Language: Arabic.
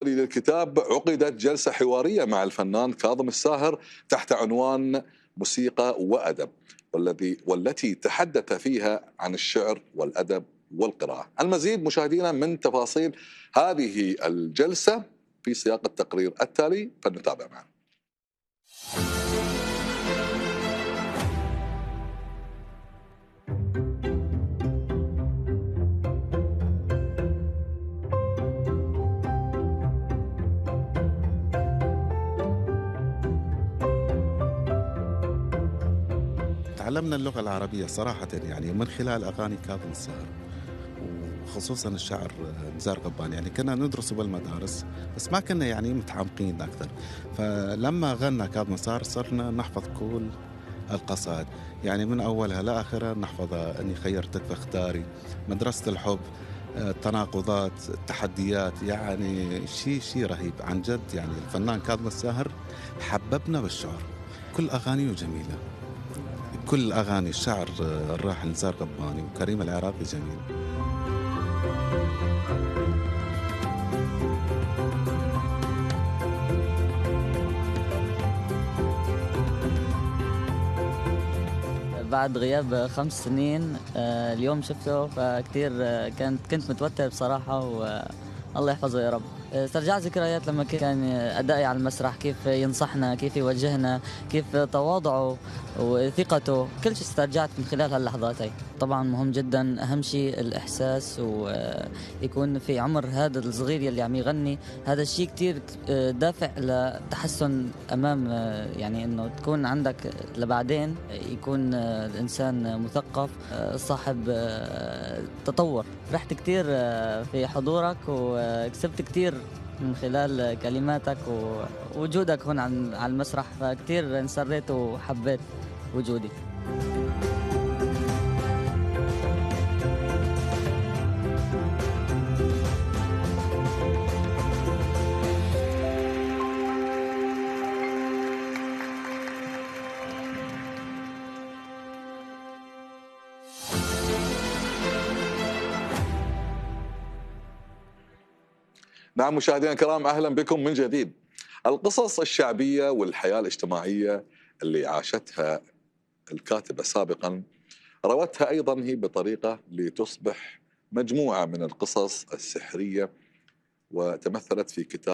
للكتاب عقدت جلسة حوارية مع الفنان كاظم الساهر تحت عنوان موسيقى وأدب، والتي تحدث فيها عن الشعر والأدب والقراءة. المزيد مشاهدينا من تفاصيل هذه الجلسة في سياق التقرير التالي، فلنتابع معا. تعلمنا اللغة العربية صراحة يعني من خلال أغاني كاظم الساهر، وخصوصا الشعر نزار قباني. يعني كنا ندرسه بالمدارس بس ما كنا يعني متعمقين أكثر، فلما غنى كاظم الساهر صرنا نحفظ كل القصائد، يعني من أولها لآخرها نحفظها. أني خيرتك فاختاري، مدرسة الحب، التناقضات، التحديات، يعني شيء رهيب عن جد. يعني الفنان كاظم الساهر حببنا بالشعر، كل أغانيه جميلة، كل أغاني الشعر الراحل نزار قباني وكريم العراقي جميل. بعد غياب 5 سنين اليوم شفته، فكتير كنت متوتر بصراحة، والله يحفظه يا رب. استرجعت ذكريات لما كان أدائي على المسرح، كيف ينصحنا، كيف يوجهنا، كيف تواضعه وثقته، كل شيء استرجعت من خلال هاللحظات هي. طبعا مهم جدا، أهم شيء الإحساس، ويكون في عمر هذا الصغير يلي عم يغني. هذا الشيء كتير دافع لتحسن أمام، يعني إنه تكون عندك لبعدين يكون الإنسان مثقف صاحب تطور. فرحت كتير في حضورك، وكسبت كتير من خلال كلماتك ووجودك هون على المسرح، فكتير انسريت وحبيت وجودي. نعم مشاهدينا الكرام، أهلا بكم من جديد. القصص الشعبية والحياة الاجتماعية اللي عاشتها الكاتبة سابقا روتها أيضا هي بطريقة لتصبح مجموعة من القصص السحرية، وتمثلت في كتاب